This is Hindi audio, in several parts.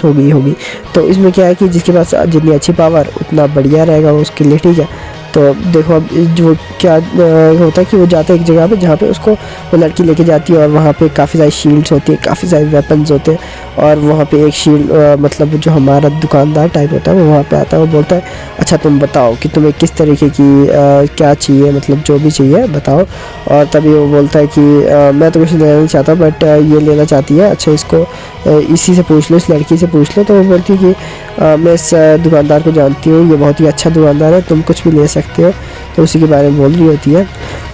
होगी। तो इसमें क्या है कि जिसके पास जितनी अच्छी पावर उतना बढ़िया रहेगा उसके लिए, ठीक है। तो देखो अब जो क्या होता है कि वो जाता है एक जगह पे जहाँ पे उसको वो लड़की लेके जाती है और वहाँ पे काफ़ी सारी शील्ड्स होती है, काफ़ी सारे वेपन्स होते हैं। और वहाँ पे एक शील्ड मतलब जो हमारा दुकानदार टाइप होता है वो वहाँ पे आता है, वो बोलता है अच्छा तुम बताओ कि तुम्हें किस तरीके की क्या चाहिए, मतलब जो भी चाहिए बताओ। और तभी वो बोलता है कि मैं तो कुछ लेना नहीं चाहता बट ये लेना चाहती है, अच्छा इसको इसी से पूछ लो, इस लड़की से पूछ लो। तो वो बोलती है कि मैं इस दुकानदार को जानती हूँ, ये बहुत ही अच्छा दुकानदार है, तुम कुछ भी ले सकते हो। तो उसी के बारे में बोल रही होती है।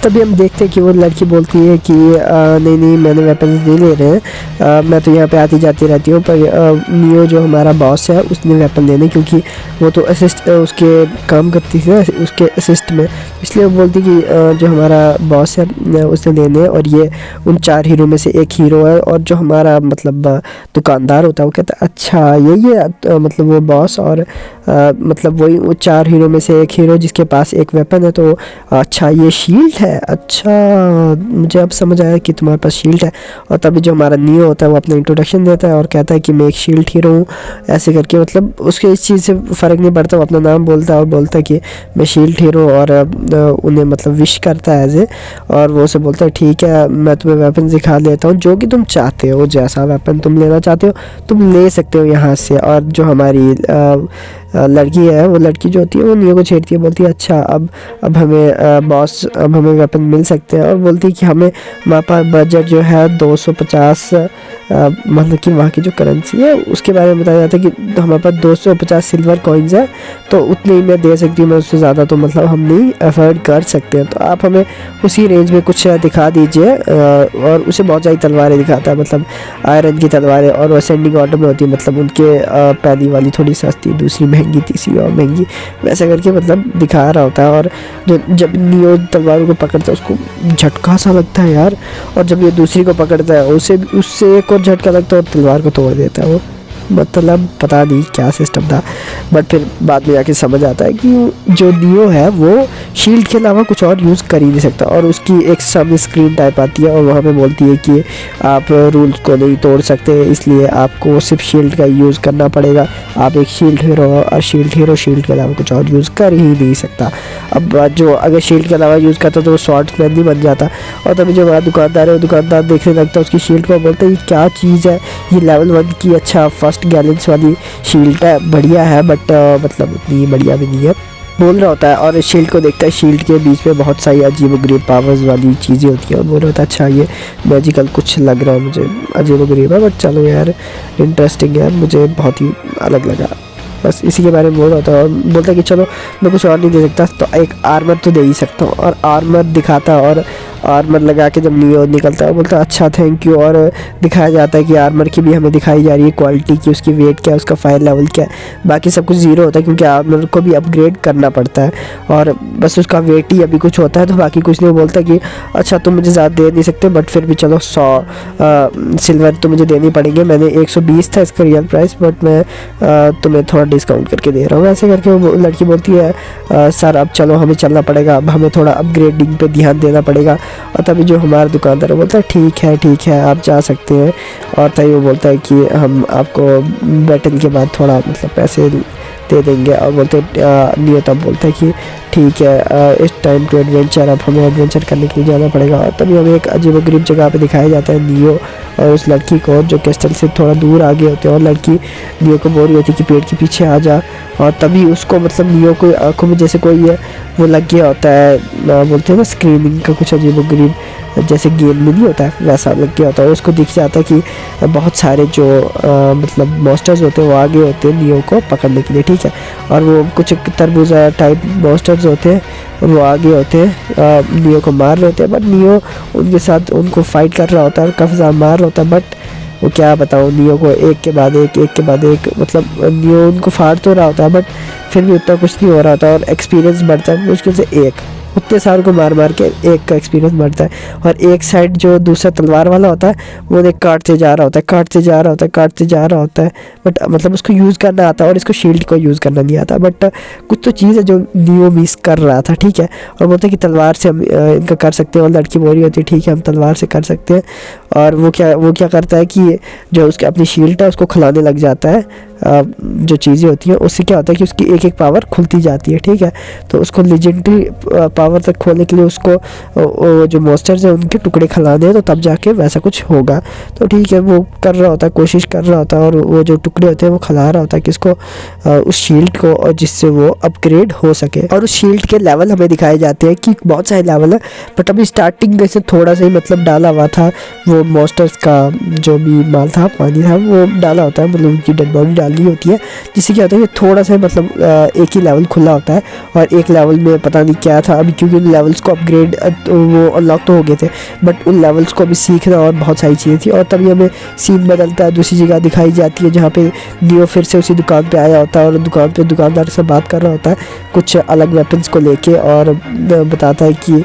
तभी हम देखते हैं कि वो लड़की बोलती है कि नहीं नहीं मैंने वेपन्स नहीं ले रहे हैं, मैं तो यहाँ पे आती जाती रहती हूँ, पर नियो जो हमारा बॉस है उसने वेपन लेने, क्योंकि वो तो असिस्ट उसके काम करती थी ना उसके असिस्ट में, इसलिए वो बोलती कि जो हमारा बॉस है उसने लेने, और ये उन 4 हीरो में से एक हीरो है। और जो हमारा मतलब दुकानदार होता है वो कहता है अच्छा यही है मतलब वो बॉस, और मतलब वही वो 4 हीरो में से एक हीरो जिसके पास एक वेपन है। तो अच्छा ये शील्ड है, अच्छा मुझे अब समझ आया कि तुम्हारे पास शील्ड है। और तभी जो हमारा नियो होता है वो अपना इंट्रोडक्शन देता है और कहता है कि मैं एक शील्ड हीरो हूँ, ऐसे करके मतलब उसके इस चीज़ से फ़र्क नहीं पड़ता, वो अपना नाम बोलता है और बोलता है कि मैं शील्ड हीरो, और उन्हें मतलब विश करता है एज ए। और वो उसे बोलता है ठीक है मैं तुम्हें वेपन दिखा देता हूँ, जो कि तुम चाहते हो, जैसा वेपन तुम लेना चाहते हो तुम ले सकते हो यहाँ से। और जो हमारी लड़की है, वो लड़की जो होती है वो नियो को छेड़ती है, बोलती है अच्छा अब हमें बॉस अब हमें वेपन मिल सकते हैं। और बोलती है कि हमारे पास बजट जो है 250 मतलब कि वहाँ की जो करेंसी है उसके बारे में बताया जाता है कि हमारे पास 250 सिल्वर कॉइन्स है, तो उतने ही मैं दे सकती हूँ, मैं उससे ज़्यादा तो मतलब हम नहीं अफोर्ड कर सकते हैं। तो आप हमें उसी रेंज में कुछ दिखा दीजिए। और उसे बहुत सारी तलवारें दिखाता है, मतलब आयरन की तलवारें, और वो असेंडिंग ऑर्डर में होती है, मतलब उनके पहली वाली थोड़ी सस्ती, दूसरी महंगी, तीसरी और महंगी, वैसे करके मतलब दिखा रहा होता है। और जब नियो तलवारों को पकड़ता है उसको झटका सा लगता है यार, और जब ये दूसरी को पकड़ता है उससे एक और झटका लगता है और तलवार को तोड़ देता है वो। मतलब पता नहीं क्या सिस्टम था, बट फिर बाद में जाके समझ आता है कि जो नियो है वो शील्ड के अलावा कुछ और यूज़ कर ही नहीं सकता। और उसकी एक सामने स्क्रीन टाइप आती है और वहाँ पे बोलती है कि आप रूल्स को नहीं तोड़ सकते, इसलिए आपको सिर्फ शील्ड का यूज़ करना पड़ेगा, आप एक शील्ड हीरो हो, और शील्ड के अलावा कुछ और यूज़ कर ही नहीं सकता। अब जो अगर शील्ड के अलावा यूज़ करता तो वो स्वॉर्ड्समैन नहीं बन जाता। और तभी जो हमारा दुकानदार है वो दुकानदार देखने लगता है उसकी शील्ड को, बोलता है ये क्या चीज़ है, ये लेवल 1 की अच्छा फर्स्ट गैलेंस वाली शील्ड है, बढ़िया है बट मतलब उतनी बढ़िया भी नहीं है, बोल रहा होता है। और शील्ड को देखता है, शील्ड के बीच में बहुत सारी अजीबोगरीब पावर्स वाली चीज़ें होती हैं, और बोल रहा होता है अच्छा ये मैजिकल कुछ लग रहा है मुझे, अजीबोगरीब है बट चलो यार इंटरेस्टिंग है, मुझे बहुत ही अलग लगा, बस इसी के बारे में बोल रहा था। और बोलता है कि चलो मैं कुछ और नहीं दे सकता तो एक आर्मर तो दे ही सकता हूँ। और आर्मर दिखाता है, और आर्मर लगा के जब नियो निकलता है बोलता है अच्छा थैंक यू। और दिखाया जाता है कि आर्मर की भी हमें दिखाई जा रही है क्वालिटी की, उसकी वेट क्या है, उसका फायर लेवल क्या है, बाकी सब कुछ ज़ीरो होता है क्योंकि आर्मर को भी अपग्रेड करना पड़ता है, और बस उसका वेट ही अभी कुछ होता है, तो बाकी कुछ नहीं। बोलता कि अच्छा तुम मुझे ज़्यादा दे नहीं सकते बट फिर भी चलो 100 सिल्वर तो मुझे देनी पड़ेंगे, मैंने 120 था इसका रियल प्राइस, बट मैं तुम्हें थोड़ा डिस्काउंट करके दे रहा हूँ। ऐसे करके वो लड़की बोलती है सर अब चलो हमें चलना पड़ेगा, अब हमें थोड़ा अपग्रेडिंग पे ध्यान देना पड़ेगा। और तभी जो हमारा दुकानदार है बोलता है ठीक है आप जा सकते हैं। और तभी वो बोलता है कि हम आपको बैटल के बाद थोड़ा मतलब पैसे दे देंगे। और बोलते नियो तब बोलता है कि ठीक है इस टाइम टू एडवेंचर, अब हमें एडवेंचर करने के लिए जाना पड़ेगा। और तभी हमें एक अजीबोगरीब जगह पे दिखाया जाता है नियो और उस लड़की को जो क्रिस्टल से थोड़ा दूर आगे होते हैं, और लड़की नियो को बोल रही होती है कि पेड़ के पीछे आ जा। और तभी उसको मतलब नियो को आंखों में जैसे कोई है वो लग गया होता है, बोलते हैं ना स्क्रीनिंग का कुछ अजीबोगरीब जैसे गेम में नहीं होता है वैसा लग गया होता है। उसको दिख जाता है कि बहुत सारे जो मतलब मॉन्स्टर्स होते हैं वो आगे होते हैं नियो को पकड़ने के लिए, ठीक है। और वो कुछ तरबूजा टाइप मॉन्स्टर्स होते हैं वो आगे होते हैं, नियो को मार रहे होते हैं, बट नियो उनके साथ उनको फाइट कर रहा होता है और काफ़ी ज़्यादा मार रहा होता है। बट वो क्या बताऊँ नियो को एक के बाद एक मतलब नियो उनको फाड़ तो रहा होता है बट फिर भी उतना कुछ नहीं हो रहा होता, और एक्सपीरियंस बढ़ता है मुश्किल से 1 उतने सारों को मार मार के एक का एक्सपीरियंस बढ़ता है। और एक साइड जो दूसरा तलवार वाला होता है वो देख काटते जा रहा होता है, काटते जा रहा होता है, काटते जा रहा होता है, बट मतलब उसको यूज़ करना आता है और इसको शील्ड को यूज़ करना नहीं आता। बट कुछ तो चीज़ है जो नियो मिस कर रहा था, ठीक है। और बोलते हैं कि तलवार से हम इनका कर सकते हैं, और लड़की बोल रही होती है ठीक है हम तलवार से कर सकते हैं। और वो क्या करता है कि जो उसके अपनी शील्ड है उसको खिलाने लग जाता है, जो चीज़ें होती हैं उससे क्या होता है कि उसकी एक एक पावर खुलती जाती है, ठीक है। तो उसको लेजेंडरी पावर तक खोलने के लिए उसको जो मॉन्स्टर्स हैं उनके टुकड़े खिलाने हैं, तो तब जाके वैसा कुछ होगा। तो ठीक है वो कर रहा होता है, कोशिश कर रहा होता है, और वो जो टुकड़े होते हैं वो खिला रहा होता है किसको, उस शील्ड को, और जिससे वो अपग्रेड हो सके। और उस शील्ड के लेवल हमें दिखाए जाते हैं कि बहुत सारे लेवल है, बट अभी स्टार्टिंग से थोड़ा सा ही मतलब डाला हुआ था वो मॉन्स्टर्स का जो भी माल था, पानी था, वो डाला होता है, मतलब उनकी डेड बॉडी डाली होती है, जिससे क्या होता है कि थोड़ा सा मतलब एक ही लेवल खुला होता है। और एक लेवल में पता नहीं क्या था अभी, क्योंकि उन लेवल्स को अपग्रेड वो अनलॉक तो हो गए थे, बट उन लेवल्स को अभी सीखना और बहुत सारी चीज़ें थी। और तभी हमें सीन बदलता है, दूसरी जगह दिखाई जाती है जहाँ पे नियो फिर से उसी दुकान पे आया होता है, और दुकान पे दुकानदार से बात कर रहा होता है कुछ अलग वेपन्स को लेके, और बताता है कि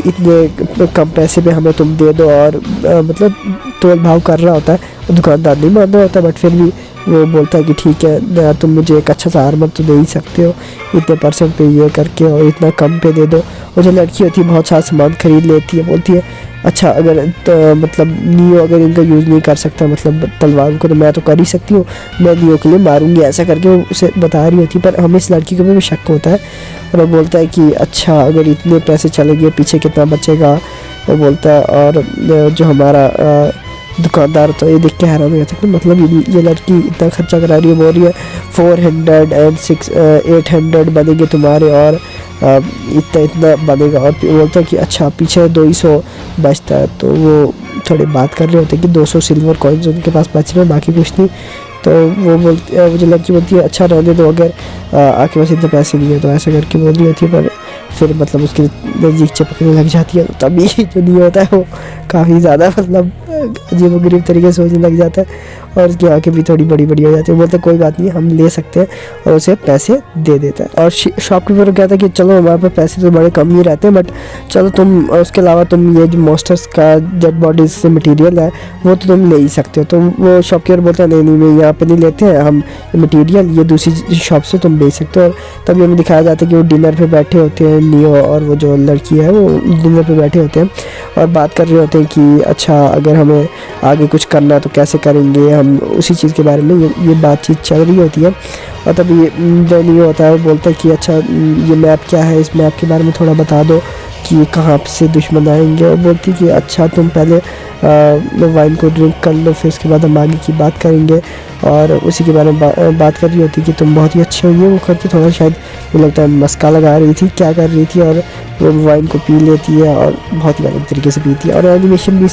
इतने कम पैसे पे हमें तुम दे दो, और मतलब तोल भाव कर रहा होता है। दुकानदार नहीं मान रहा होता, बट फिर भी वो बोलता है कि ठीक है तुम मुझे एक अच्छा सा आर्मर तो दे ही सकते हो, इतने परसेंट पे ये करके, और इतना कम पे दे दो। और जो लड़की होती है बहुत सारा सामान खरीद लेती है, बोलती है अच्छा अगर तो मतलब नियो अगर इनका यूज़ नहीं कर सकता मतलब तलवार को, तो मैं तो कर ही सकती हूँ, मैं नियो के लिए मारूंगी, ऐसा करके वो उसे बता रही होती है। पर हमें इस लड़की को भी शक होता है, और वो बोलता है कि अच्छा अगर इतने पैसे चले गए पीछे कितना बचेगा, वो बोलता है। और जो हमारा दुकानदार तो ये देख के हैरान हो जाता है कि मतलब ये लड़की इतना खर्चा करा रही है, बोल रही है 400 and 800 बनेंगे तुम्हारे, और इतना बनेगा। और बोलता है कि अच्छा पीछे 200 बचता है, तो वो थोड़ी बात कर रहे होते हैं कि 200 सिल्वर कॉइन्स उनके पास बच रहे हैं, बाकी कुछ नहीं। तो वो जो लड़की बोलती है अच्छा रहने दो, अगर आपके पास इतने पैसे नहीं है, तो ऐसा करके बोल रही होती है। पर फिर मतलब उसकी नज़दीक चिपकने लग जाती है, तो तभी जो नहीं होता है वो काफ़ी ज़्यादा मतलब अजीबोगरीब तरीके से सोचने लग जाता है, और उसकी आंखें भी थोड़ी बड़ी बड़ी हो जाती है। बोलते कोई बात नहीं हम ले सकते हैं, और उसे पैसे दे देता है। और शॉपकीपर कहता है कि चलो हमारे पास पैसे तो बड़े कम ही रहते हैं, बट चलो तुम उसके अलावा तुम ये जो मॉन्स्टर्स का डेड बॉडीज से मटीरियल है वो तो तुम ले ही सकते हो। तो वो शॉपकीपर बोलता है नहीं मैं यहाँ पर नहीं लेते हैं हम मटीरियल, ये दूसरी शॉप से तुम बेच सकते हो। और तभी हमें दिखाया जाता है कि वो डिनर पर बैठे होते हैं, नियो और वो जो लड़की है वो डिनर पर बैठे होते हैं और बात कर रहे होते हैं कि अच्छा अगर हमें आगे कुछ करना है तो कैसे करेंगे, हम उसी चीज़ के बारे में ये बातचीत चल रही होती है। और तभी जो नियो होता है वो बोलता है कि अच्छा ये मैप क्या है, इस मैप के बारे में थोड़ा बता दो कि कहाँ से दुश्मन आएंगे। और बोलती कि अच्छा तुम पहले वाइन को ड्रिंक कर लो, फिर उसके बाद हम आगे की बात करेंगे। और उसी के बारे में बात कर रही होती कि तुम बहुत ही अच्छे होंगे। वो करके थोड़ा शायद मुझे लगता है मस्का लगा रही थी, क्या कर रही थी, और वो वाइन को पी लेती है और बहुत ही अलग तरीके से पीती है। और एनिमेशन भी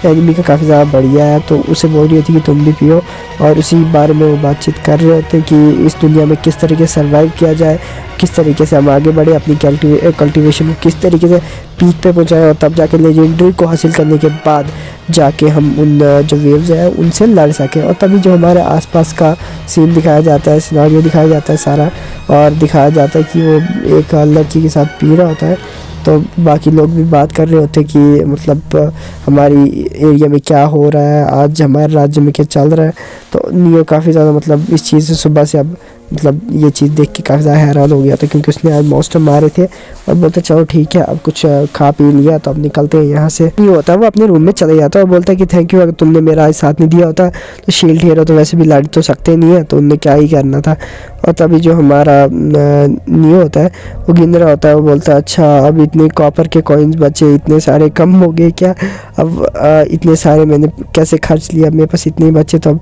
एनिमी का काफ़ी ज़्यादा बढ़िया है, तो उसे बोल रही होती कि तुम भी पियो। और उसी बारे में वो बातचीत कर रहे होते हैं कि इस दुनिया में किस तरीके से सर्वाइव किया जाए, किस तरीके से हम आगे बढ़े, अपनी कल्टीवेशन को किस तरीके से पीक पे पहुँचाएँ, और तब जाके लेजेंडरी को हासिल करने के बाद जाके हम उन जो वेव्स हैं उनसे लड़ सकें। और तभी जो हमारे आसपास का सीन दिखाया जाता है, सिनारियो दिखाया जाता है सारा, और दिखाया जाता है कि वो एक लड़की के साथ पी रहा होता है। तो बाकी लोग भी बात कर रहे होते हैं कि मतलब हमारी एरिया में क्या हो रहा है, आज हमारे राज्य में क्या चल रहा है। तो नियो काफ़ी ज़्यादा मतलब इस चीज़ से सुबह से अब मतलब ये चीज़ देख के काफ़ी ज़्यादा हैरान हो गया था, क्योंकि उसने आज मॉन्स्टर मारे थे। और बोलते चलो ठीक है अब कुछ खा पी लिया तो अब निकलते हैं यहाँ से। ये होता है वो अपने रूम में चले जाता है और बोलता है कि थैंक यू, अगर तुमने मेरा आज साथ नहीं दिया होता तो शील्ड हीरो तो वैसे भी लड़ तो सकते नहीं है, तो उनने क्या ही करना था। और तभी जो हमारा नियो होता है वो गिन रहा होता है, वो बोलता है अच्छा अब इतने कॉपर के कॉइन्स बचे, इतने सारे कम हो गए क्या, अब इतने सारे मैंने कैसे खर्च लिया, मेरे पास इतने बचे तो अब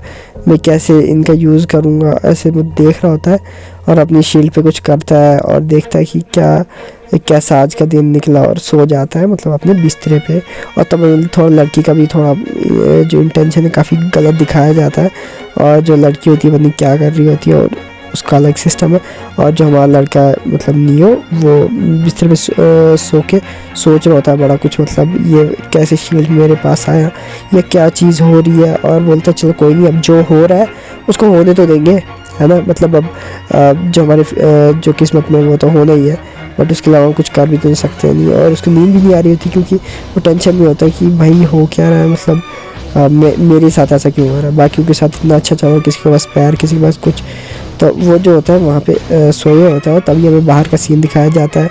मैं कैसे इनका यूज़ करूँगा। ऐसे वो देख रहा होता है और अपनी शील्ड पे कुछ करता है और देखता है कि कैसा आज का दिन निकला, और सो जाता है मतलब अपने बिस्तरे पे। और तब थोड़ा लड़की का भी थोड़ा जो इंटेंशन है काफ़ी गलत दिखाया जाता है, और जो लड़की होती है पता नहीं क्या कर रही होती है, और उसका अलग सिस्टम है। और जो हमारा लड़का मतलब नियो वो बिस्तर पे सो के सोच रहा होता है बड़ा कुछ, मतलब ये कैसे शील्ड मेरे पास आया, ये क्या चीज़ हो रही है। और बोलता चलो कोई नहीं, अब जो हो रहा है उसको होने तो देंगे, है ना, मतलब अब जो हमारे जो किस्मत में वो तो होना ही है। बट उसके अलावा कुछ कर भी तो सकते नहीं। और उसको नींद भी नहीं आ रही होती क्योंकि वो टेंशन में होता है कि भाई हो क्या रहा है, मतलब मेरे साथ ऐसा क्यों हो रहा है, बाकियों के साथ इतना अच्छा चल रहा है, किसी के पास पैर, किसी के पास कुछ। तो वो जो होता है वहाँ पे सोए होता है, तभी हमें बाहर का सीन दिखाया जाता है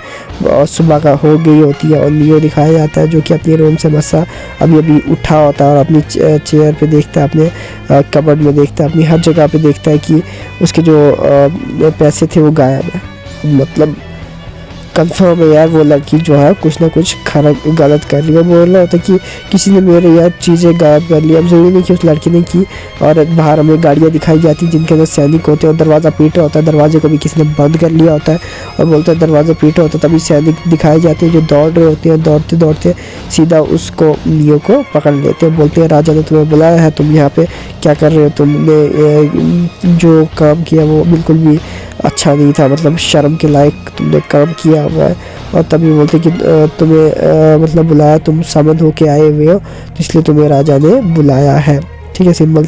और सुबह का हो गई होती है और नियो दिखाया जाता है जो कि अपने रूम से मस्सा अभी अभी उठा होता है और अपनी चेयर पे देखता है, अपने कबर्ड में देखता है, अपनी हर जगह पे देखता है कि उसके जो पैसे थे वो गायब है। मतलब कंफर्म है यार वो लड़की जो है कुछ ना कुछ गलत कर रही है। बोल रहा होता कि किसी ने मेरे यार चीज़ें गायब कर ली। अब ज़रूरी नहीं कि उस लड़की ने की। और बाहर हमें गाड़ियाँ दिखाई जाती जिनके अंदर सैनिक होते हैं और दरवाज़ा पीट रहा होता है, दरवाजे को भी किसी ने बंद कर लिया होता है और बोलते हैं दरवाज़ा पीट रहा होता है। तभी सैनिक दिखाए जाते हैं जो दौड़ रहे होते हैं, दौड़ते दौड़ते सीधा उसको नियो को पकड़ लेते हैं। बोलते हैं राजा ने तुम्हें बुलाया है, तुम यहाँ पे क्या कर रहे हो, तुमने जो काम किया वो बिल्कुल भी अच्छा नहीं था, मतलब शर्म के लायक तुमने काम किया हुआ है। और तभी बोलते कि तुम्हें मतलब बुलाया, तुम समन होके आए हुए हो तो इसलिए तुम्हें राजा ने बुलाया है। ठीक है, सिंबल।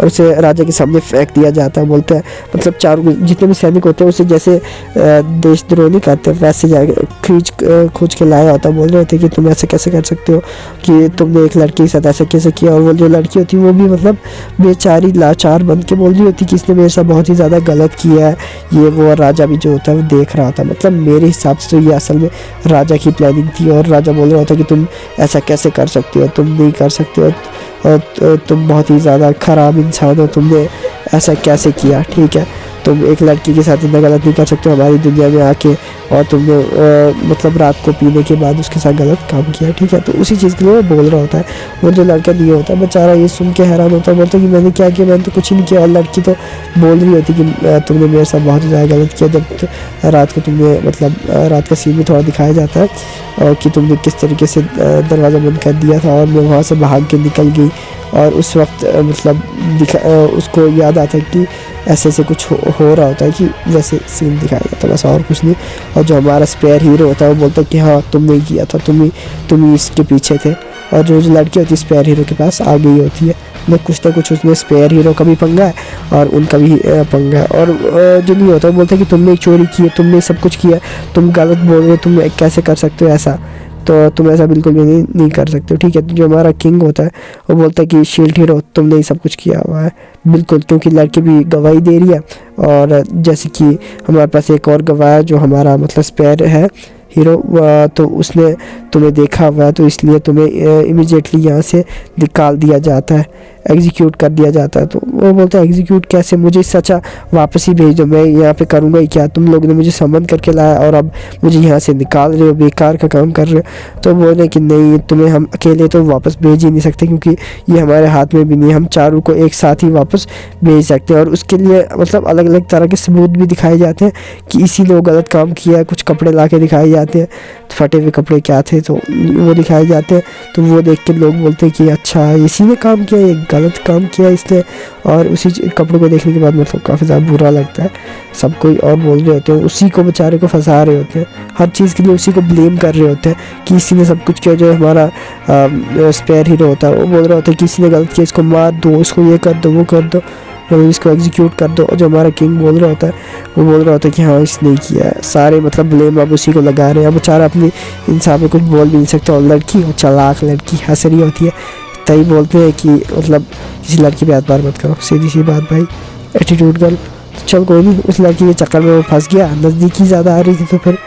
और उसे राजा के सामने फेंक दिया जाता है। बोलते हैं मतलब चारों जितने भी सैनिक होते हैं उसे जैसे देशद्रोह नहीं करते वैसे जाके खोज के लाया होता। बोल रहे थे कि तुम ऐसे कैसे कर सकते हो कि तुमने एक लड़की के साथ ऐसा कैसे किया। और वो जो लड़की होती है वो भी मतलब बेचारी लाचार बन के बोल रही होती कि इसने मेरे साथ बहुत ही ज़्यादा गलत किया है ये वो। और राजा भी जो होता है वो देख रहा होता। मतलब मेरे हिसाब से तो ये असल में राजा की प्लानिंग थी। और राजा बोल रहा होता कि तुम ऐसा कैसे कर सकते हो, तुम नहीं कर सकते हो, और तुम बहुत ही ज़्यादा ख़राब इंसान हो, तुमने ऐसा कैसे किया। ठीक है, तुम एक लड़की के साथ इतना गलत नहीं कर सकते हमारी दुनिया में आके। और तुमने मतलब रात को पीने के बाद उसके साथ गलत काम किया। ठीक है, तो उसी चीज़ के लिए वो बोल रहा होता है। वो जो लड़का नहीं होता बेचारा ये सुन के हैरान होता है, बोलता है कि मैंने क्या किया, मैंने तो कुछ ही नहीं किया। और लड़की तो बोल रही होती कि तुमने मेरे साथ बहुत ही ज़्यादा गलत किया। जब रात को तुमने मतलब रात का सीन भी थोड़ा दिखाया जाता है और कि तुमने किस तरीके से दरवाज़ा बंद कर दिया था और मैं वहाँ से भाग के निकल गई। और उस वक्त मतलब उसको याद आता है कि ऐसे ऐसे कुछ हो रहा होता है कि वैसे सीन दिखाया जाता है, बस और कुछ नहीं। और जो हमारा स्पेयर हीरो होता है वो बोलता है कि हाँ तुमने ही किया था, तुम ही इसके पीछे थे। और जो लड़की होती है स्पेयर हीरो के पास आ गई होती है, मतलब कुछ ना कुछ उसमें स्पेयर हीरो का भी पंगा है और उनका भी पंगा है। और जो नहीं होता वो बोलता है कि तुमने एक चोरी की है, तुमने सब कुछ किया, तुम गलत बोल रहे हो, तुम कैसे कर सकते हो ऐसा, तो तुम ऐसा बिल्कुल भी नहीं कर सकते हो। ठीक है, तो जो हमारा किंग होता है वो बोलता है कि शील्ड हीरो तुमने ही सब कुछ किया हुआ है बिल्कुल, क्योंकि लड़की भी गवाही दे रही है। और जैसे कि हमारे पास एक और गवाह है जो हमारा मतलब स्पेयर है हीरो, तो उसने तुम्हें देखा हुआ है, तो इसलिए तुम्हें इमीडिएटली यहाँ से निकाल दिया जाता है, एग्जीक्यूट कर दिया जाता है। तो वो बोलता है एग्जीक्यूट कैसे, मुझे इससे अच्छा वापस ही भेज दो, मैं यहाँ पे करूँगा ही क्या, तुम लोग ने मुझे समन करके लाया और अब मुझे यहाँ से निकाल रहे हो, बेकार का काम कर रहे हो। तो बोले कि नहीं, तुम्हें हम अकेले तो वापस भेज ही नहीं सकते क्योंकि ये हमारे हाथ में भी नहीं, हम चारों को एक साथ ही वापस भेज सकते हैं। और उसके लिए मतलब अलग अलग तरह के सबूत भी दिखाए जाते हैं कि इसी ने वो गलत काम किया है। कुछ कपड़े ला के दिखाए जाते हैं, फटे हुए कपड़े क्या थे तो वो दिखाए जाते हैं। तो वो देख के लोग बोलते हैं कि अच्छा इसी ने काम किया, ये गलत काम किया इसने। और उसी कपड़ों को देखने के बाद मतलब काफ़ी ज़्यादा बुरा लगता है सब कोई। और बोल रहे होते हैं उसी को बेचारे को फंसा रहे होते हैं, हर चीज़ के लिए उसी को ब्लेम कर रहे होते हैं कि इसी ने सब कुछ किया। जो हमारा स्पेयर हीरो होता है वो बोल रहा होता है कि इसी ने गलत किया, इसको मार दो, इसको ये कर दो, वो कर दो, मतलब इसको एग्जीक्यूट कर दो। और जो हमारा किंग बोल रहा होता है वो बोल रहा होता है कि हाँ इसने किया है, सारे मतलब ब्लेम अब उसी को लगा रहे हैं। अब बेचारा अपनी इंसान में कुछ बोल भी नहीं सकता। और लड़की वो चालाक लड़की हंस रही होती है, तभी बोलते हैं कि मतलब किसी लड़की पे एतबार मत करो, सीधी सी बात भाई, एटीट्यूड गर्ल। चल कोई नहीं, उस लड़की के चक्कर में वो फंस गया, नज़दीकी ज़्यादा आ रही थी तो फिर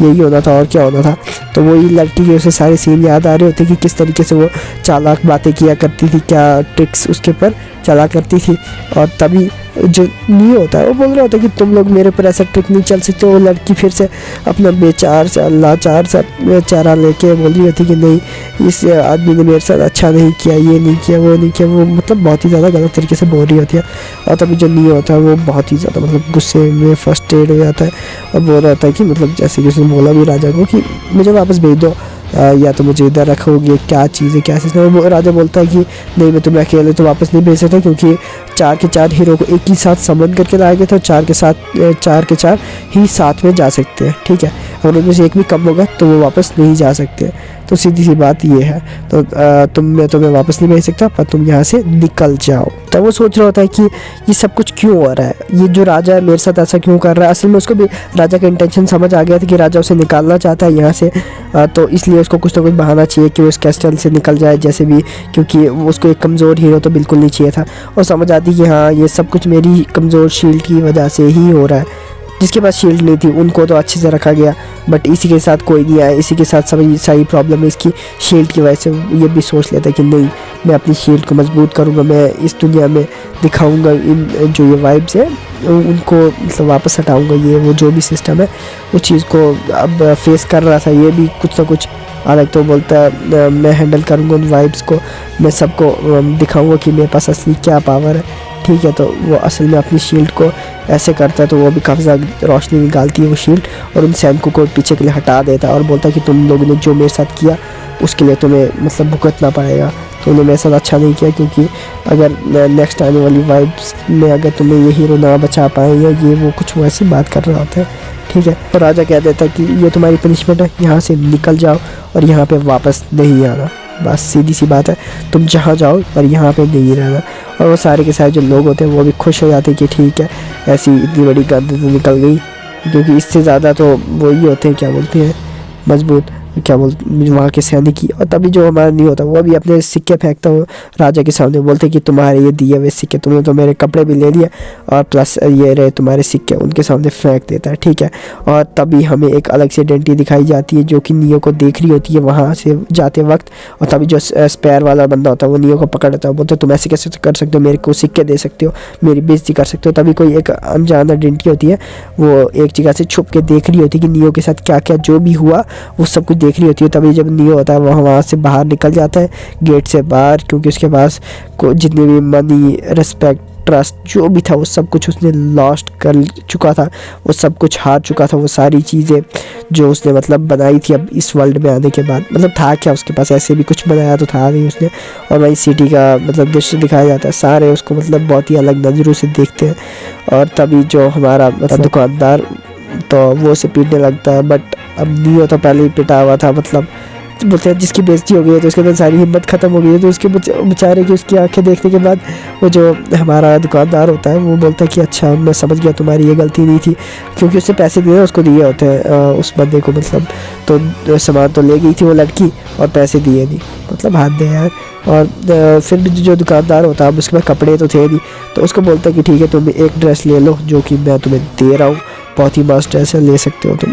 यही होना था और क्या होना था। तो वही लड़की के उसे सारे सीन याद आ रहे होते कि किस तरीके से वो चालाक बातें किया करती थी, क्या ट्रिक्स उसके ऊपर चला करती थी। और तभी जो नहीं होता है वो बोल रहा होता है कि तुम लोग मेरे पर ऐसा ट्रिक नहीं चल सकते। वो लड़की फिर से अपना बेचार से लाचार सा चेहरा लेके बोल रही होती कि नहीं इस आदमी ने मेरे साथ अच्छा नहीं किया, ये नहीं किया, वो नहीं किया, वो मतलब बहुत ही ज़्यादा गलत तरीके से बोल रही होती है। और तभी जो नहीं होता है वो बहुत ही ज़्यादा मतलब गुस्से में फ्रस्ट्रेट हो जाता है और बोल रहा होता है कि मतलब जैसे कि उसने बोला भी राजा को कि मुझे वापस भेज दो या तो मुझे इधर रखोगे, क्या चीज़ है क्या सिस्टम। वो राजा बोलता है कि नहीं मैं तुम्हें अकेले तो वापस नहीं भेज सकता क्योंकि 4 के 4 हीरो को एक ही साथ समन करके लाया गया था। 4 के 4 ही साथ में जा सकते हैं। ठीक है, अगर उनमें से एक भी कम होगा तो वो वापस नहीं जा सकते। तो सीधी सी बात ये है। तो मैं तुम्हें वापस नहीं भेज सकता, पर तुम यहाँ से निकल जाओ। तो वो सोच रहा होता है कि ये सब कुछ क्यों हो रहा है, ये जो राजा है मेरे साथ ऐसा क्यों कर रहा है। असल में उसको भी राजा का इंटेंशन समझ आ गया था कि राजा उसे निकालना चाहता है यहाँ से, तो इसलिए उसको कुछ ना कुछ बहाना चाहिए कि वो इस कैस्टल से निकल जाए जैसे भी, क्योंकि उसको एक कमज़ोर हीरो तो बिल्कुल नहीं चाहिए था। और समझ आती कि हाँ ये सब कुछ मेरी कमज़ोर शील्ड की वजह से ही हो रहा है। जिसके पास शील्ड नहीं थी उनको तो अच्छे से रखा गया, बट इसी के साथ कोई नहीं आया, इसी के साथ सभी सारी प्रॉब्लम है इसकी शील्ड की वजह से। ये भी सोच लेता है कि नहीं, मैं अपनी शील्ड को मजबूत करूँगा, मैं इस दुनिया में दिखाऊँगा इन जो ये वाइब्स है उनको मतलब वापस हटाऊँगा। ये वो जो भी सिस्टम है उस चीज़ को अब फेस कर रहा था ये भी कुछ ना कुछ अलग। तो बोलता है मैं हैंडल करूँगा उन वाइब्स को, मैं सबको दिखाऊँगा कि मेरे पास असली क्या पावर है। ठीक है, तो वो असल में अपनी शील्ड को ऐसे करता है तो वो भी काफ़ी ज़्यादा रोशनी निकालती है वो शील्ड, और उन सैनिकों को पीछे के लिए हटा देता है और बोलता है कि तुम लोगों ने जो मेरे साथ किया उसके लिए तुम्हें मतलब भुगतना पड़ेगा। तो उन्होंने मेरे साथ अच्छा नहीं किया, क्योंकि अगर नेक्स्ट आने वाली वाइब्स में अगर तुम्हें ये हीरो ना बचा पाए या ये वो कुछ वैसी बात कर रहा होता है। ठीक है, तो राजा कह देता है कि ये तुम्हारी पनिशमेंट है, यहाँ से निकल जाओ और यहाँ पे वापस नहीं आना। बस सीधी सी बात है, तुम जहाँ जाओ पर यहाँ पे नहीं रहना। और वो सारे के सारे जो लोग होते हैं वो भी खुश हो जाते हैं कि ठीक है, ऐसी इतनी बड़ी गंद तो निकल गई, क्योंकि इससे ज़्यादा तो वो ही होते हैं क्या बोलते हैं मजबूत, क्या बोलते वहाँ के सैनिक की। और तभी जो हमारा नहीं होता वो भी अपने सिक्के फेंकता हूँ राजा के सामने, बोलते कि तुम्हारे ये दिए हुए सिक्के, तुमने तो मेरे कपड़े भी ले लिए और प्लस ये रहे तुम्हारे सिक्के, उनके सामने फेंक देता है। ठीक है, और तभी हमें एक अलग से आइडेंटिटी दिखाई जाती है जो कि नियो को देख रही होती है वहाँ से जाते वक्त। और तभी जो स्पेयर वाला बंदा होता है वो नियो को पकड़ लेता है, बोलते तुम ऐसे कैसे कर सकते हो, मेरे को सिक्के दे सकते हो, मेरी बेइज्जती कर सकते हो। तभी कोई एक अनजान आइडेंटिटी होती है, वो एक जगह से छुप के देख रही होती है कि नियो के साथ क्या क्या जो भी हुआ वो सब कुछ देख रही होती है। तभी जब नियो होता है वहाँ से बाहर निकल जाता है गेट से बाहर, क्योंकि उसके पास जितनी भी मनी, रिस्पेक्ट, ट्रस्ट जो भी था वो सब कुछ उसने लॉस्ट कर चुका था, वो सब कुछ हार चुका था। वो सारी चीज़ें जो उसने मतलब बनाई थी अब इस वर्ल्ड में आने के बाद, मतलब था क्या उसके पास, ऐसे भी कुछ बनाया तो था नहीं उसने। और वही सिटी का मतलब दृश्य दिखाया जाता है, सारे उसको मतलब बहुत ही अलग नज़रों से देखते हैं। और तभी जो हमारा मतलब दुकानदार तो वो उसे पीटने लगता है, बट अब नियो तो पहले ही पिटा हुआ था, मतलब बोलते हैं जिसकी बेइज्जती हो गई है तो उसके अंदर सारी हिम्मत ख़त्म हो गई है। तो उसके बेचारे की उसकी आंखें देखने के बाद वो जो हमारा दुकानदार होता है वो बोलता है कि अच्छा मैं समझ गया तुम्हारी ये गलती नहीं थी, क्योंकि उससे पैसे दिए उसको दिए होते हैं उस बंदे को, मतलब तो सामान तो ले गई थी वो लड़की और पैसे दिए नहीं, मतलब हाथ दे यार। और फिर भी जो दुकानदार होता है उसके पास कपड़े तो थे नहीं, तो उसको बोलता है कि ठीक है तुम एक ड्रेस ले लो जो कि मैं तुम्हें दे रहा हूँ, बहुत ही मस्त ड्रेस है, ले सकते हो तुम।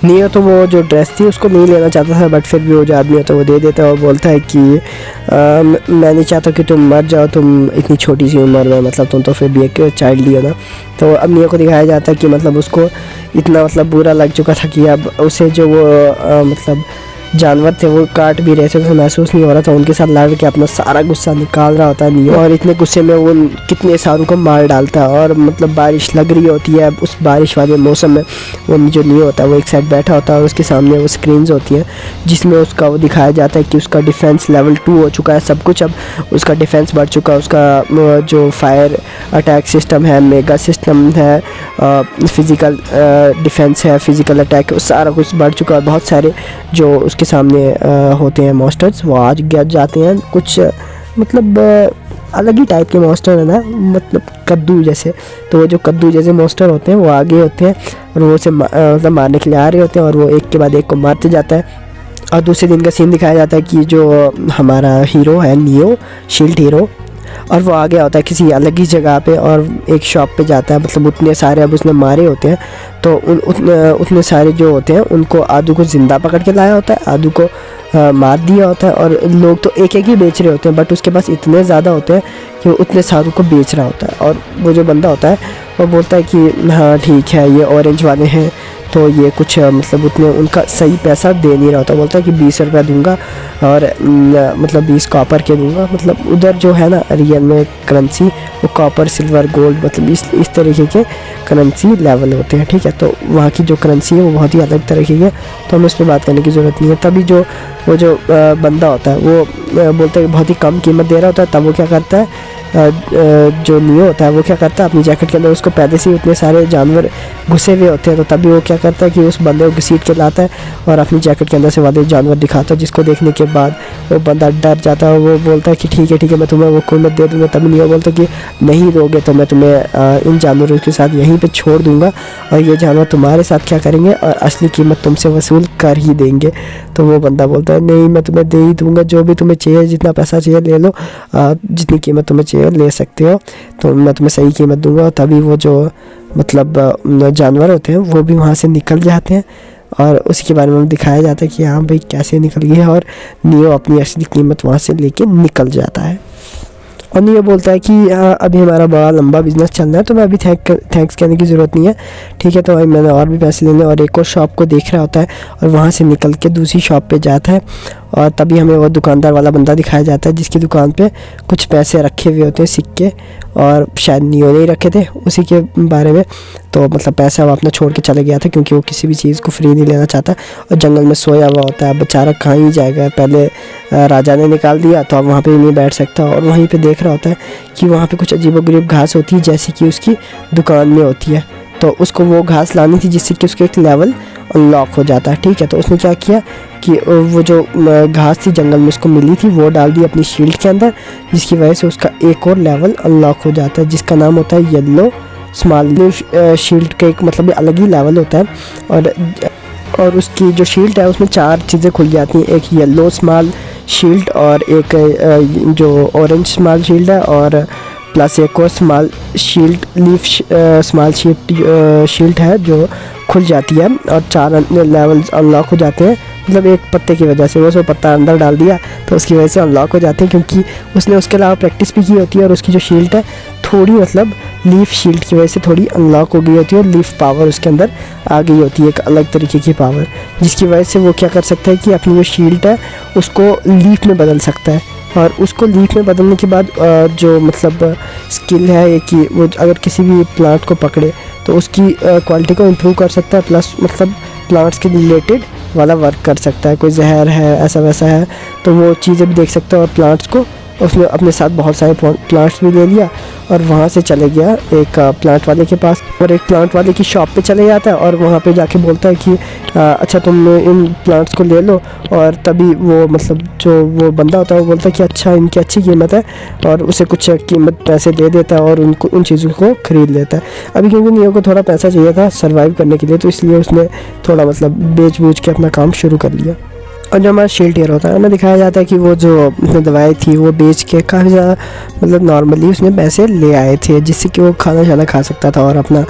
नियो तो वो जो ड्रेस थी उसको नहीं लेना चाहता था, बट फिर भी वो जो आदमी होता है वो दे देता है और बोलता है कि मैं नहीं चाहता कि तुम मर जाओ, तुम इतनी छोटी सी उम्र में, मतलब तुम तो फिर भी एक चाइल्ड ही हो ना। तो अब नियो को दिखाया जाता है कि मतलब उसको इतना मतलब बुरा लग चुका था कि अब उसे जो वो मतलब जानवर थे वो काट भी रहे थे, तो महसूस नहीं हो रहा था, उनके साथ लड़ के अपना सारा गुस्सा निकाल रहा होता है नियो। और इतने गुस्से में वो कितने सारों को मार डालता है। और मतलब बारिश लग रही होती है, उस बारिश वाले मौसम में वो जो नियो होता है वो एक साइड बैठा होता है और उसके सामने वो स्क्रीन्स होती हैं जिसमें उसका वो दिखाया जाता है कि उसका डिफेंस लेवल 2 हो चुका है, सब कुछ अब उसका डिफेंस बढ़ चुका है, उसका जो फायर अटैक सिस्टम है, मेगा सिस्टम है, फिज़िकल डिफेंस है, फिज़िकल अटैक, सारा कुछ बढ़ चुका है। बहुत सारे जो के सामने होते हैं मॉन्स्टर्स वो आज गिर जाते हैं, कुछ मतलब अलग ही टाइप के मॉन्स्टर है ना, मतलब कद्दू जैसे। तो वो जो कद्दू जैसे मॉन्स्टर होते हैं वो आगे होते हैं और वो उसे मतलब मारने के लिए आ रहे होते हैं और वो एक के बाद एक को मारते जाता है। और दूसरे दिन का सीन दिखाया जाता है कि जो हमारा हीरो है नियो, शील्ड हीरो, और वो आ गया होता है किसी अलग ही जगह पे और एक शॉप पे जाता है, मतलब उतने सारे अब उसने मारे होते हैं तो उतने सारे जो होते हैं उनको आधू को ज़िंदा पकड़ के लाया होता है, आधू को मार दिया होता है। और लोग तो एक एक ही बेच रहे होते हैं, बट उसके पास इतने ज़्यादा होते हैं कि वो उतने सारों को बेच रहा होता है। और वो जो बंदा होता है वो बोलता है कि हाँ ठीक है ये ऑरेंज वाले हैं तो ये कुछ मतलब उतने उनका सही पैसा दे नहीं रहा होता, बोलता है कि 20 रुपया दूंगा और मतलब 20 कॉपर के दूंगा। मतलब उधर जो है ना रियल में करेंसी वो कॉपर, सिल्वर, गोल्ड, मतलब इस तरीके के करेंसी लेवल होते हैं। ठीक है, तो वहाँ की जो करेंसी है वो बहुत ही अलग तरीके की है, तो हमें उस पर बात करने की ज़रूरत नहीं है। तभी वो जो बंदा होता है वो बोलता है कि बहुत ही कम कीमत दे रहा होता है, तब वो क्या करता है जो नियो होता है वो क्या करता है, अपनी जैकेट के अंदर उसको पहले से ही उतने सारे जानवर घुसे हुए होते हैं, तो तभी वो क्या करता है कि उस बंदे को घसीट के लाता है और अपनी जैकेट के अंदर से वाले जानवर दिखाता है, जिसको देखने के बाद वो बंदा डर जाता है। वो बोलता है कि ठीक है मैं तुम्हें वो कीमत दे दूँगा। तभी नियो बोलता है कि नहीं दोगे तो मैं तुम्हें इन जानवरों के साथ यहीं पे छोड़ दूँगा और ये जानवर तुम्हारे साथ क्या करेंगे और असली कीमत तुमसे वसूल कर ही देंगे। तो वो बंदा बोलता है नहीं, मैं तुम्हें दे ही दूँगा, जो भी तुम्हें चाहिए, जितना पैसा चाहिए ले लो, जितनी कीमत तुम्हें चाहिए ले सकते हो, तो मैं तुम्हें सही कीमत दूँगा। तभी वो जो मतलब जानवर होते हैं वो भी वहाँ से निकल जाते हैं और उसी के बारे में दिखाया जाता है कि हाँ भाई कैसे निकल गए और नियो अपनी असली कीमत वहाँ से लेके निकल जाता है। और नियो बोलता है कि अभी हमारा बड़ा लंबा बिजनेस चल रहा है, तो मैं अभी थैंक्स कहने की ज़रूरत नहीं है, ठीक है। तो भाई मैंने और भी पैसे लेने, और एक और शॉप को देख रहा होता है और वहाँ से निकल के दूसरी शॉप पे जाता है और तभी हमें वो दुकानदार वाला बंदा दिखाया जाता है जिसकी दुकान पे कुछ पैसे रखे हुए होते हैं, सिक्के, और शायद नियो ने ही रखे थे उसी के बारे में। तो मतलब पैसा वो अपना छोड़ के चले गया था क्योंकि वो किसी भी चीज़ को फ्री नहीं लेना चाहता और जंगल में सोया हुआ होता है। बेचारा कहाँ ही जाएगा, पहले राजा ने निकाल दिया तो अब वहाँ पे नहीं बैठ सकता, और वहीं पे देख रहा होता है कि वहाँ पे कुछ अजीबोगरीब घास होती है जैसी कि उसकी दुकान में होती है। तो उसको वो घास लानी थी जिससे कि उसका एक लेवल अनलॉक हो जाता है, ठीक है। तो उसने क्या किया कि वो जो घास थी जंगल में उसको मिली थी वो डाल दी अपनी शील्ड के अंदर, जिसकी वजह से उसका एक और लेवल अनलॉक हो जाता है जिसका नाम होता है येलो स्मॉल। शील्ड का एक मतलब अलग ही लेवल होता है और उसकी जो शील्ड है उसमें 4 चीज़ें खुल जाती हैं, एक येलो स्मॉल शील्ड और एक जो ऑरेंज स्मॉल शील्ड है और प्लस एक और small shield leaf small shield है जो खुल जाती है और 4 लेवल्स अनलॉक हो जाते हैं। मतलब एक पत्ते की वजह से, वो सो पत्ता अंदर डाल दिया तो उसकी वजह से अनलॉक हो जाते हैं क्योंकि उसने उसके अलावा प्रैक्टिस भी की होती है और उसकी जो शील्ड है थोड़ी मतलब लीफ शील्ड की वजह से थोड़ी अनलॉक हो गई होती है और लीफ पावर उसके अंदर आ गई होती है, एक अलग तरीके की पावर, जिसकी वजह से वो क्या कर सकता है कि अपनी जो शील्ड है उसको लीफ में बदल सकता है। और उसको लीफ में बदलने के बाद जो मतलब स्किल है कि वो अगर किसी भी प्लांट को पकड़े तो उसकी क्वालिटी को इम्प्रूव कर सकता है, प्लस मतलब प्लांट्स के रिलेटेड वाला वर्क कर सकता है। कोई जहर है ऐसा वैसा है तो वो चीज़ें भी देख सकता है। और प्लांट्स को उसने अपने साथ बहुत सारे प्लांट्स भी ले लिया और वहाँ से चले गया एक प्लांट वाले के पास और एक प्लांट वाले की शॉप पे चले जाता है और वहाँ पे जाके बोलता है कि अच्छा तुम इन प्लांट्स को ले लो। और तभी वो मतलब जो वो बंदा होता है वो बोलता है कि अच्छा इनकी अच्छी कीमत है और उसे कुछ कीमत पैसे दे देता है और उनको उन चीज़ों को ख़रीद लेता है। अभी क्योंकि नियो को थोड़ा पैसा चाहिए था सर्वाइव करने के लिए तो इसलिए उसने थोड़ा मतलब बेच बूझ के अपना काम शुरू कर लिया। और जो हमारा शील्ड हीरो होता है हमें दिखाया जाता है कि वो जो दवाई थी वो बेच के काफ़ी ज़्यादा मतलब नॉर्मली उसने पैसे ले आए थे जिससे कि वो खाना शाना खा सकता था और अपना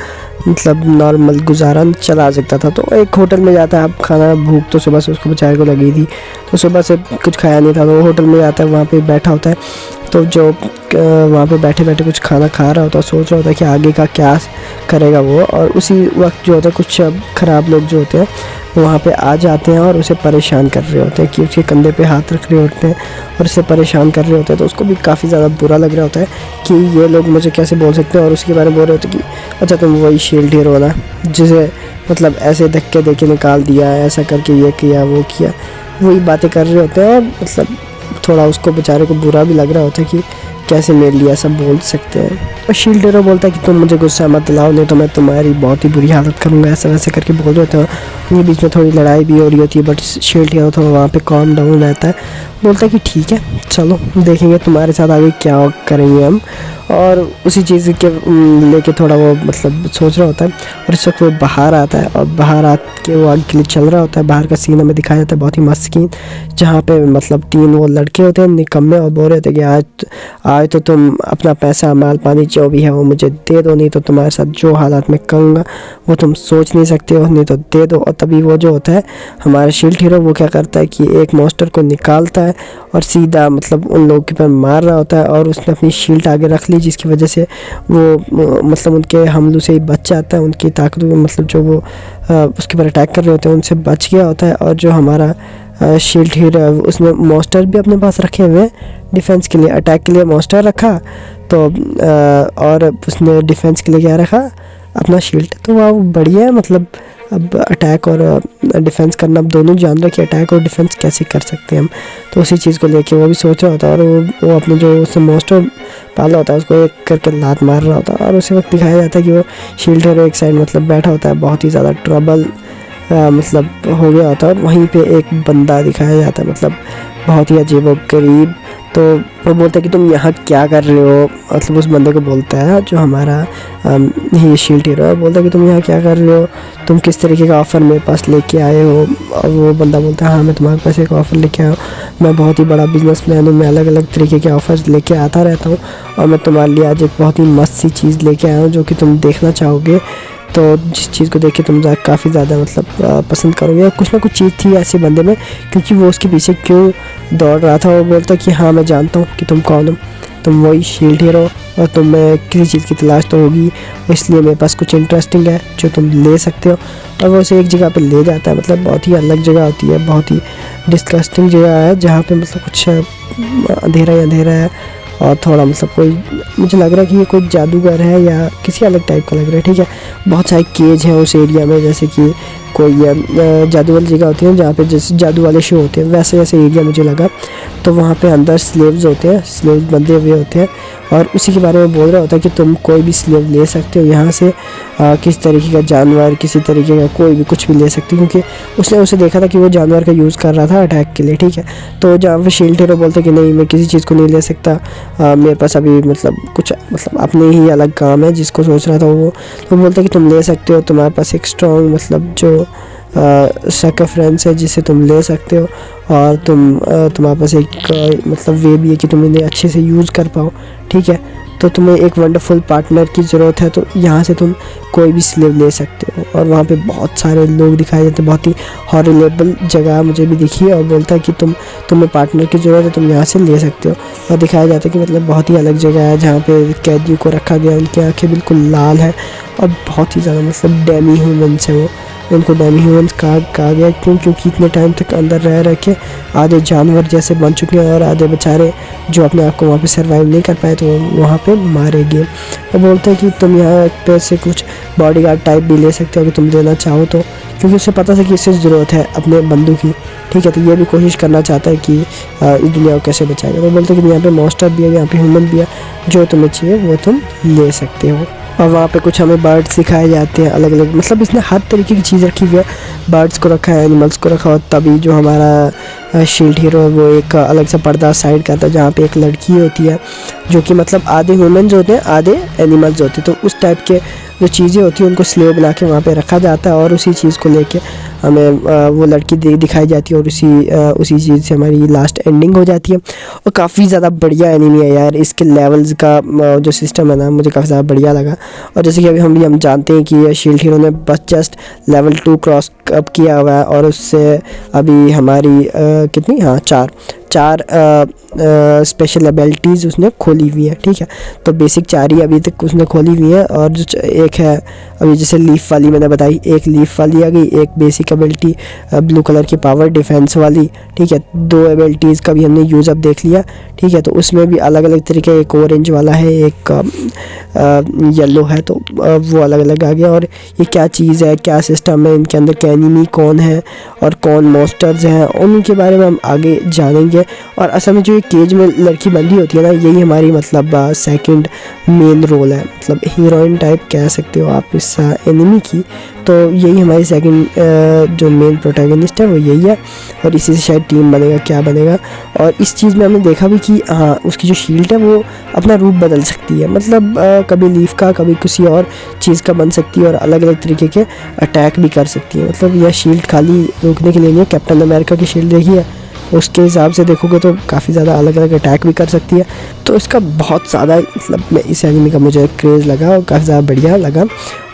मतलब नॉर्मल गुजारा चला सकता था। तो एक होटल में जाता है, अब खाना भूख तो सुबह से उसको बेचारे को लगी थी तो सुबह से कुछ खाया नहीं था तो वो होटल में जाता है, वहाँ पे बैठा होता है तो जो वहाँ पे बैठे बैठे कुछ खाना खा रहा होता है, सोच रहा होता है कि आगे का क्या करेगा वो। और उसी वक्त जो होता है कुछ ख़राब लोग जो होते हैं वहाँ पे आ जाते हैं और उसे परेशान कर रहे होते हैं कि उसके कंधे पे हाथ रख रहे होते हैं और उसे परेशान कर रहे होते हैं। तो उसको भी काफ़ी ज़्यादा बुरा लग रहा होता है कि ये लोग मुझे कैसे बोल सकते हैं और उसके बारे में बोल रहे होते हैं कि अच्छा तुम वही शील्ड हीरो ना जिसे मतलब ऐसे धक्के दे के निकाल दिया, ऐसा करके ये किया वो किया, वही बातें कर रहे होते हैं। और मतलब थोड़ा उसको बेचारे को बुरा भी लग रहा होता है कि कैसे मेरे लिए ऐसा बोल सकते हैं। और शील्ड हीरो बोलता है कि तुम मुझे गुस्सा मत दिलाओ नहीं तो मैं तुम्हारी बहुत ही बुरी हालत करूँगा, ऐसा वैसे करके बोल रहे थे। उनके बीच में थोड़ी लड़ाई भी हो रही होती है बट शील्ड हीरो थोड़ा वहाँ पे कॉम डाउन रहता है, बोलता है कि ठीक है चलो देखेंगे तुम्हारे साथ आगे क्या करेंगे हम। और उसी चीज़ के लेके थोड़ा वो मतलब सोच रहा होता है और इस वक्त वो बाहर आता है और बाहर आके वो आगे के लिए चल रहा होता है। बाहर का सीन हमें दिखाया जाता है बहुत ही मस्त सीन जहाँ पे मतलब 3 वो लड़के होते हैं निकम्मे और बोल रहे थे कि आज तो तुम अपना पैसा माल पानी जो भी है वो मुझे दे दो, नहीं तो तुम्हारे साथ जो हालात में करूँगा वो तुम सोच नहीं सकते हो, नहीं तो दे दो। और तभी वो जो होता है हमारा शील्ड हीरो वो क्या करता है कि एक मॉन्स्टर को निकालता है और सीधा मतलब उन लोगों के ऊपर मार रहा होता है और उसने अपनी शील्ड आगे रख ली जिसकी वजह से वो मतलब उनके हमलों से ही बच जाता है, उनकी ताकत मतलब जो वो उसके ऊपर अटैक कर रहे होते हैं उनसे बच गया होता है। और जो हमारा शील्ड हीरो है उसने मॉन्स्टर भी अपने पास रखे हुए डिफेंस के लिए, अटैक के लिए मॉन्स्टर रखा तो और उसने डिफेंस के लिए क्या रखा अपना शील्ड, तो वह बढ़िया है। मतलब अब अटैक और डिफेंस करना, अब दोनों जान रहे कि अटैक और डिफेंस कैसे कर सकते हैं हम। तो उसी चीज़ को लेके वो भी सोच रहा होता है, और वो अपने जो उसने मोस्टर पाला होता है उसको एक करके लात मार रहा होता है। और उसी वक्त दिखाया जाता है कि वो शील्ड हीरो एक साइड मतलब बैठा होता है, बहुत ही ज़्यादा ट्रबल मतलब हो गया होता है। और वहीं पे एक बंदा दिखाया जाता है, मतलब बहुत ही अजीबोगरीब। तो वो बोलता है कि तुम यहाँ क्या कर रहे हो, मतलब उस बंदे को बोलता है जो हमारा ये शील्ड हीरो है, बोलता है कि तुम यहाँ क्या कर रहे हो, तुम किस तरीके का ऑफ़र मेरे पास लेके आए हो। और वो बंदा बोलता है हाँ मैं तुम्हारे पास एक ऑफ़र लेके आया हूँ, मैं बहुत ही बड़ा बिजनेसमैन हूँ, मैं अलग अलग तरीके के ऑफ़र्स लेके आता रहता हूँ, और मैं तुम्हारे लिए आज एक बहुत ही मस्त सी चीज़ लेके आया हूँ जो कि तुम देखना चाहोगे। तो जिस चीज़ को देख के तुम काफ़ी ज़्यादा मतलब पसंद करोगे। कुछ ना कुछ चीज़ थी ऐसे बंदे में, क्योंकि वो उसके पीछे क्यों दौड़ रहा था। वो बोलता कि हाँ मैं जानता हूँ कि तुम कौन हो, तुम वही शील्ड हीरो, और तुम्हें किसी चीज़ की तलाश तो होगी, इसलिए मेरे पास कुछ इंटरेस्टिंग है जो तुम ले सकते हो। और वो उसे एक जगह पे ले जाता है, मतलब बहुत ही अलग जगह होती है, बहुत ही डिस्गस्टिंग जगह है जहाँ पे मतलब कुछ अंधेरा ही अंधेरा है, और थोड़ा मतलब कोई मुझे लग रहा है कि ये कोई जादूगर है या किसी अलग टाइप का लग रहा है। ठीक है, बहुत सारे केज हैं उस एरिया में, जैसे कि कोई जादू वाली जगह होती है जहाँ पे जैसे जादू वाले शो होते हैं, वैसे वैसे एरिया मुझे लगा। तो वहाँ पे अंदर स्लेव्स होते हैं, स्लेव्स बंधे हुए होते हैं, और उसी के बारे में बोल रहा होता है कि तुम कोई भी स्लेव ले सकते हो यहाँ से, किस तरीके का जानवर, किसी तरीके का कोई भी कुछ भी ले सकते हो, क्योंकि उसने उसे देखा था कि वो जानवर का यूज़ कर रहा था अटैक के लिए। ठीक है, तो जहाँ पे शील्ड हीरो बोलते कि नहीं मैं किसी चीज़ को नहीं ले सकता, मेरे पास अभी मतलब कुछ मतलब अपने ही अलग काम है जिसको सोच रहा था वो। तो बोलता कि तुम ले सकते हो, तुम्हारे पास एक स्ट्रॉन्ग मतलब जो सर्कमफ्रेंस है जिसे तुम ले सकते हो, और तुम्हारे पास एक मतलब वे भी है कि तुम इन्हें अच्छे से यूज़ कर पाओ। ठीक है, तो तुम्हें एक वंडरफुल पार्टनर की ज़रूरत है, तो यहाँ से तुम कोई भी स्लेव ले सकते हो। और वहाँ पे बहुत सारे लोग दिखाए जाते हैं, बहुत ही हॉरिलेबल जगह मुझे भी दिखी है, और बोलता है कि तुम्हें पार्टनर की ज़रूरत है, तुम यहाँ से ले सकते हो। और दिखाया जाता है कि मतलब बहुत ही अलग जगह है जहाँ पे कैदियों को रखा गया, उनकी आँखें बिल्कुल लाल हैं, और बहुत ही ज़्यादा मतलब डेमी ह्यूमन्स हैं वो, उनको डेमी ह्यूमन्स कहा गया क्योंकि इतने टाइम तक अंदर रह के आधे जानवर जैसे बन चुके हैं, और आधे बेचारे जो अपने आप को वहाँ पे सर्वाइव नहीं कर पाए तो वहाँ पे मारे गए। और बोलते हैं कि तुम यहाँ पे से कुछ बॉडीगार्ड टाइप भी ले सकते हो अगर तुम लेना चाहो तो, क्योंकि उसे पता था कि इससे ज़रूरत है अपने बंदू की। ठीक है, तो ये भी कोशिश करना चाहता है कि इस दुनिया को कैसे बचाएगा। तो बोलते हैं कि यहाँ पे मॉन्स्टर भी है, यहाँ पे ह्यूमन भी है, जो तुम्हें चाहिए वो तुम ले सकते हो। और वहाँ पे कुछ हमें बर्ड्स सिखाए जाते हैं अलग अलग, मतलब इसने हर तरीके की चीज़ रखी हुई है, बर्ड्स को रखा है, एनिमल्स को रखा हो। तभी जो हमारा शील्ड हीरो है वो एक अलग सा पर्दा साइड करता है जहाँ पे एक लड़की होती है जो कि मतलब आधे ह्यूमन्स होते हैं आधे एनिमल्स होते हैं, तो उस टाइप के जो चीज़ें होती हैं उनको स्लेव बना के वहाँ पे रखा जाता है, और उसी चीज़ को लेके हमें वो लड़की दिखाई जाती है, और उसी चीज़ से हमारी लास्ट एंडिंग हो जाती है। और काफ़ी ज़्यादा बढ़िया एनिमी है यार, इसके लेवल्स का जो सिस्टम है ना मुझे काफ़ी ज़्यादा बढ़िया लगा। और जैसे कि अभी हम जानते हैं कि शील्ड हीरो ने बस जस्ट लेवल 2 क्रॉस अप किया हुआ है, और उससे अभी हमारी कितनी चार स्पेशल एबिलिटीज़ उसने खोली हुई है। ठीक है, तो बेसिक 4 ही अभी तक उसने खोली हुई है, और जो एक है अभी जैसे लीफ वाली मैंने बताई, एक लीफ वाली आ गई, एक बेसिक एबिलिटी ब्लू कलर की पावर डिफेंस वाली। ठीक है, 2 एबिलिटीज़ का भी हमने यूज़ अप देख लिया। ठीक है, तो उसमें भी अलग अलग तरीके, एक ऑरेंज वाला है, एक येलो है, तो वो अलग अलग आ गया। और ये क्या चीज़ है, क्या सिस्टम है, इनके अंदर क्या एनिमी कौन है और कौन मॉन्स्टर्स हैं, उनके बारे में हम आगे जानेंगे। और असल में जो ये केज में लड़की बंदी होती है ना, यही हमारी मतलब सेकंड मेन रोल है, मतलब हीरोइन टाइप कह सकते हो आप इस एनिमी की। तो यही हमारी सेकंड जो मेन प्रोटैगनिस्ट है वो यही है, और इसी से शायद टीम बनेगा, क्या बनेगा। और इस चीज़ में हमने देखा भी कि हाँ उसकी जो शील्ड है वो अपना रूप बदल सकती है, मतलब कभी लीफ का कभी किसी और चीज़ का बन सकती है, और अलग अलग तरीके के अटैक भी कर सकती है। मतलब यह शील्ड खाली रोकने के लिए नहीं है, कैप्टन अमेरिका की शील्ड देखी है उसके हिसाब से देखोगे तो काफ़ी ज़्यादा अलग अलग अटैक भी कर सकती है। तो इसका बहुत ज़्यादा मतलब इस एनिमी का मुझे क्रेज़ लगा और काफ़ी ज़्यादा बढ़िया लगा।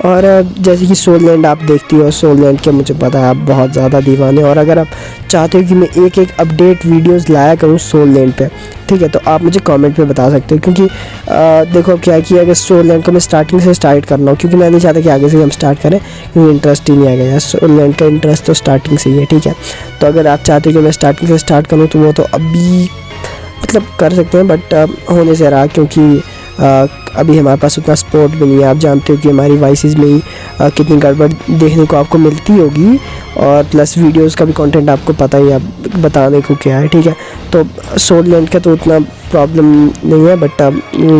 और जैसे कि सोल लैंड आप देखती हो, सोल लैंड के मुझे पता है आप बहुत ज़्यादा दीवाने, और अगर आप चाहते हो कि मैं एक एक अपडेट वीडियोस लाया करूँ सोल लैंड पे, ठीक है, तो आप मुझे कमेंट पे बता सकते हो। क्योंकि देखो क्या है कि अगर सोल लैंड को मैं स्टार्टिंग से स्टार्ट करना हो, क्योंकि मैं नहीं चाहता कि आगे से हम स्टार्ट करें, क्योंकि इंटरेस्ट ही नहीं आएगा यार। सोल लैंड का इंटरेस्ट तो स्टार्टिंग से ही है। ठीक है, तो अगर आप चाहते हो कि मैं स्टार्टिंग से स्टार्ट करूँ तो वो तो अभी मतलब कर सकते हैं, बट होने से रहा, क्योंकि अभी हमारे पास उतना सपोर्ट भी नहीं है। आप जानते हो कि हमारी वॉइसेस में ही कितनी गड़बड़ देखने को आपको मिलती होगी, और प्लस वीडियोस का भी कंटेंट आपको पता ही है अब बताने को क्या है, ठीक है। तो सोल लैंड का तो उतना प्रॉब्लम नहीं है, बट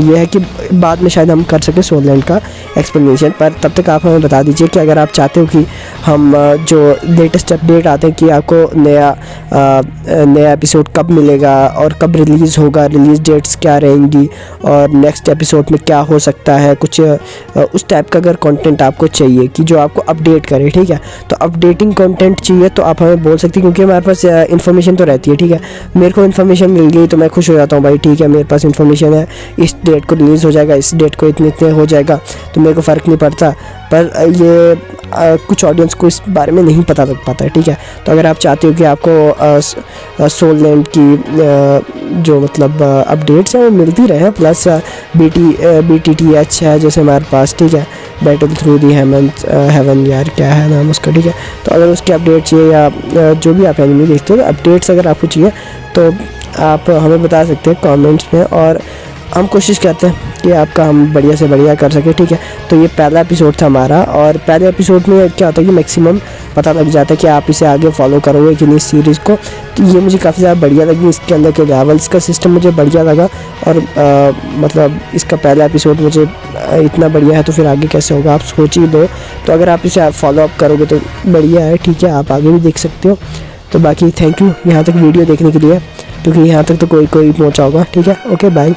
ये है कि बाद में शायद हम कर सकें सोल लैंड का एक्सप्लेनेशन, पर तब तक आप हमें बता दीजिए कि अगर आप चाहते हो कि हम जो लेटेस्ट अपडेट आते हैं कि आपको नया एपिसोड कब मिलेगा और कब रिलीज़ होगा, रिलीज़ डेट्स क्या रहेंगी और नेक्स्ट एपिसोड में क्या हो सकता है, कुछ उस टाइप का अगर कंटेंट आपको चाहिए कि जो आपको अपडेट करे, ठीक है। तो अपडेटिंग कंटेंट चाहिए तो आप हमें बोल सकते हैं, क्योंकि हमारे पास इन्फॉर्मेशन तो रहती है, ठीक है। मेरे को इन्फॉर्मेशन मिल गई तो मैं खुश हो जाता हूँ, भाई ठीक है मेरे पास इन्फॉर्मेशन है, इस डेट को रिलीज़ हो जाएगा, इस डेट को इतने हो जाएगा, तो मेरे को फ़र्क नहीं पड़ता। पर ये कुछ ऑडियंस को इस बारे में नहीं पता लग पाता है, ठीक है। तो अगर आप चाहते हो कि आपको सोल लैंड की जो मतलब अपडेट्स हैं वो मिलती रहे, प्लस BTTH है जैसे हमारे पास, ठीक है, बैटल थ्रू दी हेवन, यार क्या है नाम उसका, ठीक है। तो अगर उसके अपडेट चाहिए या जो भी आप एनिमे देखते हो अपडेट्स अगर आपको चाहिए तो आप हमें बता सकते हैं कमेंट्स में, और हम कोशिश करते हैं कि आपका हम बढ़िया से बढ़िया कर सके, ठीक है। तो ये पहला एपिसोड था हमारा, और पहले एपिसोड में क्या होता है कि मैक्सिमम पता लग जाता है कि आप इसे आगे फॉलो करोगे कि नहीं इस सीरीज़ को। तो ये मुझे काफ़ी ज़्यादा बढ़िया लगी, इसके अंदर के लेवल्स का सिस्टम मुझे बढ़िया लगा, और मतलब इसका पहला एपिसोड मुझे इतना बढ़िया है तो फिर आगे कैसे होगा आप सोच ही लो। तो अगर आप इसे फॉलो अप करोगे तो बढ़िया है, ठीक है, आप आगे भी देख सकते हो। तो बाकी थैंक यू यहाँ तक वीडियो देखने के लिए, क्योंकि यहाँ तक तो कोई पहुँचा होगा, ठीक है। Okay bye.